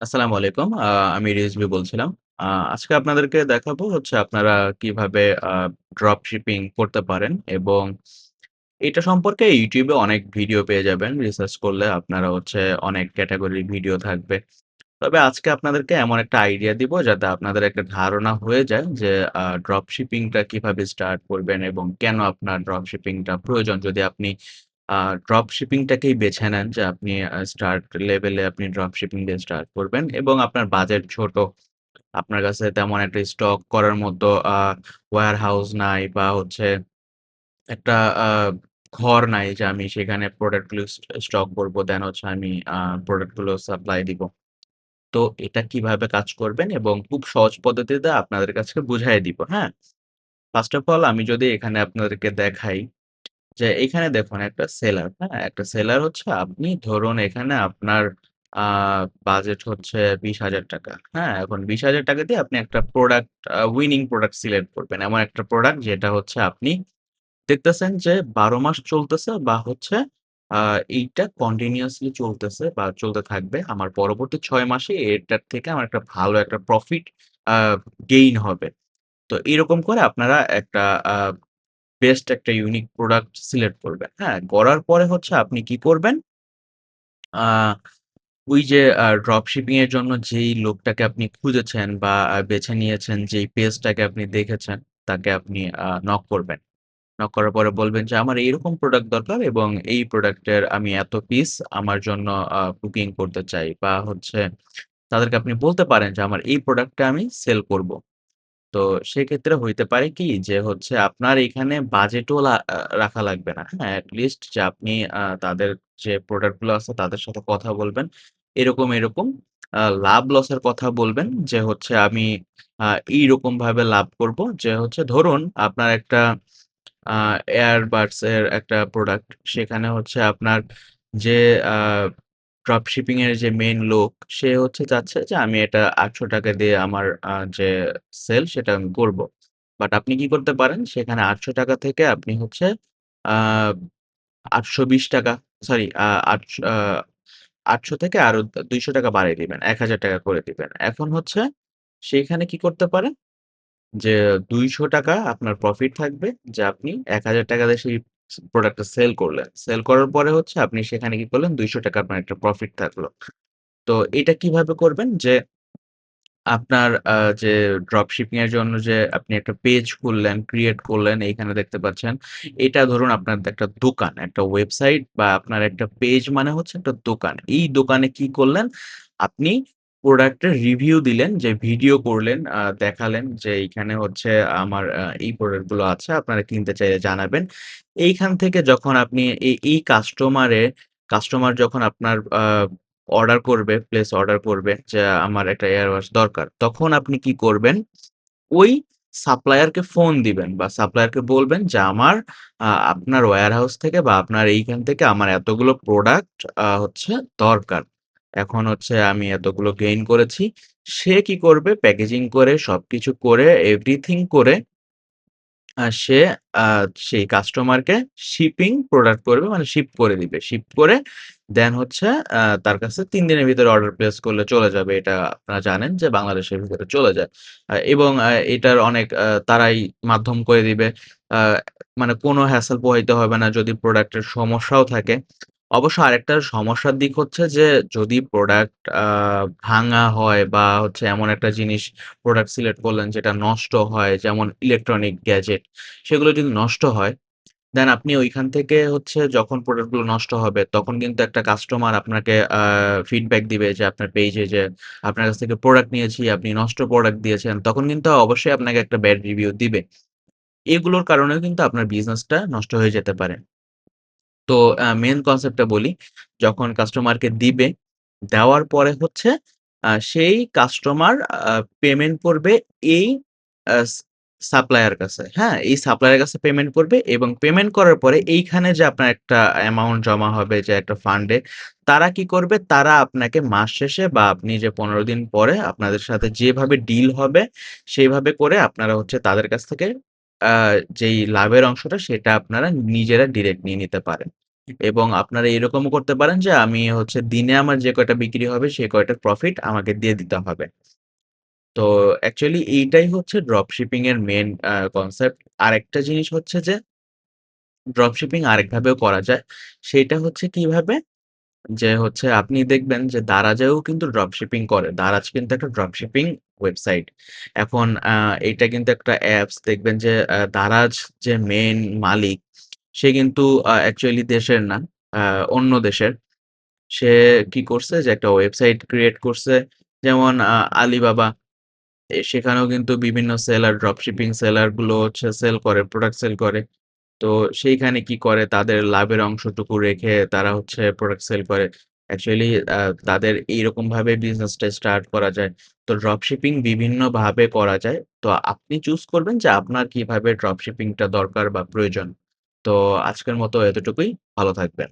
আসসালামু আলাইকুম। আমি রিজভী বলছিলাম। আ আজকে আপনাদেরকে দেখাবো হচ্ছে আপনারা কিভাবে আ ড্রপ শিপিং করতে পারেন এবং এটা সম্পর্কে YouTube এ অনেক ভিডিও পেয়ে যাবেন। রিসার্চ করলে আপনারা হচ্ছে অনেক ক্যাটেগরির ভিডিও থাকবে। তবে আজকে আপনাদেরকে এমন একটা আইডিয়া দিব যাতে আপনাদের একটা ধারণা হয়ে যায় যে ড্রপ শিপিংটা কিভাবে স্টার্ট করবেন এবং কেন আপনার ড্রপ শিপিংটা প্রয়োজন। যদি আপনি আ ড্রপ শিপিংটাকেই বেছে নেন যে আপনি স্টার্ট লেভেলে আপনি ড্রপ শিপিং দিয়ে স্টার্ট করবেন এবং আপনার বাজেট ছোট। আপনার কাছে তেমন একটা স্টক করার মতো ওয়্যার হাউস নাই বা হচ্ছে একটা আ ঘর নাই যে আমি সেখানে প্রোডাক্ট গুলো স্টক করব। দেন হচ্ছে আমি প্রোডাক্ট গুলো সাপ্লাই দিব। তো এটা কিভাবে কাজ করবেন এবং খুব সহজ পদ্ধতিতে আপনাদের কাছে বুঝাইয়া দিব, হ্যাঁ? ফার্স্ট অফ অল আমি যদি এখানে আপনাদেরকে দেখাই যে এইখানে দেখুন একটা সেলার, হ্যাঁ? একটা সেলার হচ্ছে আপনি ধরুন এখানে আপনার আ বাজেট হচ্ছে ৳২০,০০০ হ্যাঁ? এখন ৳২০,০০০ দিয়ে আপনি একটা প্রোডাক্ট উইনিং প্রোডাক্ট সিলেক্ট করবেন। এমন একটা প্রোডাক্ট যেটা হচ্ছে আপনি দেখতেছেন যে ১২ মাস চলতেছে বা হচ্ছে আ এইটা কন্টিনিউয়াসলি চলতেছে বা চলতে থাকবে। আমার পরবর্তী ৬ মাসে এটার থেকে আমার একটা ভালো একটা প্রফিট আ গেইন হবে। তো এরকম করে আপনারা একটা আ বেস্ট একটা ইউনিক প্রোডাক্ট সিলেক্ট করবেন। হ্যাঁ? করার পরে হচ্ছে আপনি কি করবেন? আ ওই যে ড্রপ শিপিং এর জন্য যেই লোকটাকে আপনি খুঁজেছেন বা বেছে নিয়েছেন, যেই পেজটাকে আপনি দেখেছেন, তাকে আপনি নক করবেন। নক করার পরে বলবেন যে, "আমার এইরকম প্রোডাক্ট দরকার এবং এই প্রোডাক্টের আমি এত পিস আমার জন্য বুকিং করতে চাই।" বা হচ্ছে তাদেরকে আপনি বলতে পারেন যে, "আমার এই প্রোডাক্টটা আমি সেল করব।" তো সেক্ষেত্রে হইতে পারে কি যে হচ্ছে আপনার এখানে বাজেটও রাখা লাগবে না। হ্যাঁ? এট লিস্ট যে আপনি তাদের যে প্রোডাক্ট গুলো আছে তাদের সাথে কথা বলবেন। এরকম লাভ লসের কথা বলবেন যে হচ্ছে আমি আ এইরকমভাবে লাভ করব যে হচ্ছে ধরুন আপনার একটা আ এয়ারবাডস এর একটা প্রোডাক্ট সেখানে হচ্ছে আপনার যে আ ড্রপ শিপিং এর যে মেইন লোক সে হচ্ছে চাচ্ছে যে আমি এটা ৳৮০০ দিয়ে আমার যে সেল সেটা আমি করব। বাট আপনি কি করতে পারেন সেখানে ৳৮০০ থেকে আপনি হচ্ছে আ ৳৮২০ সরি আটশ আ ৮০০ থেকে আরো ৳২০০ বাড়ায় দিবেন। ৳১,০০০ করে দিবেন। এখন হচ্ছে সেইখানে কি করতে পারেন যে ৳২০০ আপনার প্রফিট থাকবে যে আপনি ৳১,০০০ দিয়ে সেই প্রোডাক্টটা সেল করলেন। সেল করার পরে হচ্ছে আপনি সেখানে কি করলেন ৳২০০ আপনার একটা প্রফিট থাকলো। তো এটা কিভাবে করবেন যে আপনার যে ড্রপ শিপিং এর জন্য যে আপনি একটা পেজ খুললেন, ক্রিয়েট করলেন এইখানে দেখতে পাচ্ছেন। এটা ধরুন আপনার একটা দোকান, একটা ওয়েবসাইট বা আপনার একটা পেজ মানে হচ্ছে একটা দোকান। এই দোকানে কি করলেন? আপনি প্রোডাক্টের রিভিউ দিলেন যে ভিডিও করলেন, দেখালেন যে এইখানে হচ্ছে আমার এই প্রোডাক্ট গুলো আছে। আপনারা কিনতে চাইলে জানাবেন। এইখান থেকে যখন আপনি এই কাস্টমার যখন আপনার প্লেস অর্ডার করবে যে আমার একটা এয়ারওয়াশ দরকার। তখন আপনি কি করবেন? ওই সাপ্লায়ারকে ফোন দিবেন বা সাপ্লায়ারকে বলবেন যে আমার আপনার ওয়্যারহাউস থেকে বা আপনার এইখান থেকে আমার এতগুলো প্রোডাক্ট হচ্ছে দরকার। এখন হচ্ছে আমি এতগুলো গেইন করেছি। সে কি করবে? প্যাকেজিং করে সবকিছু করে এভরিথিং করে সে আ সেই কাস্টমারকে শিপিং প্রোডাক্ট করবে মানে শিপ করে দিবে। শিপ করে দেন হচ্ছে তার কাছে ৩ দিনের ভিতরে অর্ডার প্লেস করলে চলে যাবে। এটা আপনারা জানেন যে বাংলাদেশের ভিতরে চলে যায়। এবং এটার অনেক তারাই মাধ্যম করে দিবে। আ মানে কোনো হ্যাসেল পোহাইতে হবে না যদি প্রোডাক্টের সমস্যাও থাকে। অবশ্য আরেকটা সমস্যার দিক হচ্ছে যে যদি প্রোডাক্ট ভাঙা হয় বা হচ্ছে এমন একটা জিনিস প্রোডাক্ট সিলেক্ট করলেন যেটা নষ্ট হয় যেমন ইলেকট্রনিক গ্যাজেট সেগুলো যদি নষ্ট হয়, দেন আপনি ঐখান থেকে হচ্ছে যখন প্রোডাক্ট গুলো নষ্ট হবে তখন কিন্তু একটা কাস্টমার আপনাকে ফিডব্যাক দিবে যে আপনার পেইজে যে আপনার কাছ থেকে প্রোডাক্ট নিয়েছি, আপনি নষ্ট প্রোডাক্ট দিয়েছেন। তখন কিন্তু অবশ্যই আপনাকে একটা ব্যাড রিভিউ দিবে। এগুলোর কারণেও কিন্তু আপনার বিজনেসটা নষ্ট হয়ে যেতে পারে। তো মেইন কনসেপ্টটা বলি। যখন কাস্টমারকে দিবে, দেওয়ার পরে হচ্ছে সেই কাস্টমার পেমেন্ট করবে এই আস সাপ্লায়ার কাছে, হ্যাঁ? এই সাপ্লায়ারের কাছে পেমেন্ট করবে এবং পেমেন্ট করার পরে এইখানে যে আপনার একটা অ্যামাউন্ট জমা হবে যে একটা ফান্ডে, তারা কি করবে? তারা আপনাকে মাস শেষে বা আপনি যে ১৫ দিন পরে আপনাদের সাথে যেভাবে ডিল হবে, সেইভাবে করে আপনারা হচ্ছে তাদের কাছ থেকে আ যেই লাভের অংশটা সেটা আপনারা নিজেরা ডিরেক্ট নিয়ে নিতে পারেন। এবং আপনারা এরকমও করতে পারেন যে আমি হচ্ছে দিনে আমার যে কয়টা বিক্রি হবে সে কয়টার প্রফিট আমাকে দিয়ে দিতে হবে। তো অ্যাকচুয়ালি এইটাই হচ্ছে ড্রপ শিপিং এর মেইন কনসেপ্ট। আরেকটা জিনিস হচ্ছে যে ড্রপ শিপিং আরেকভাবেও করা যায়। সেইটা হচ্ছে কিভাবে? যে হচ্ছে আপনি দেখবেন যে দারাজেও কিন্তু ড্রপ শিপিং করে। দারাজ কিন্তু একটা ড্রপ শিপিং ওয়েবসাইট। এখন এইটা কিন্তু একটা অ্যাপস দেখবেন যে দারাজ যে মেইন মালিক সে কিন্তু অ্যাকচুয়ালি দেশের না, আ অন্য দেশের। সে কি করছে যে একটা ওয়েবসাইট ক্রিয়েট করছে। যেমন আলিবাবা সেখানেও কিন্তু বিভিন্ন সেলার ড্রপ শিপিং সেলার গুলো হচ্ছে সেল করে, প্রোডাক্ট সেল করে। তো সেইখানে কি করে তাদের লাভের অংশটুকু রেখে তারা হচ্ছে প্রোডাক্ট সেল করে। অ্যাকচুয়ালি আ তাদের এইরকমভাবে বিজনেসটা স্টার্ট করা যায়। তো ড্রপ শিপিং বিভিন্নভাবে করা যায়। তো আপনি চুজ করবেন যে আপনার কিভাবে ড্রপ শিপিংটা দরকার বা প্রয়োজন। তো আজকের মতো এতটুকুই। ভালো থাকবেন।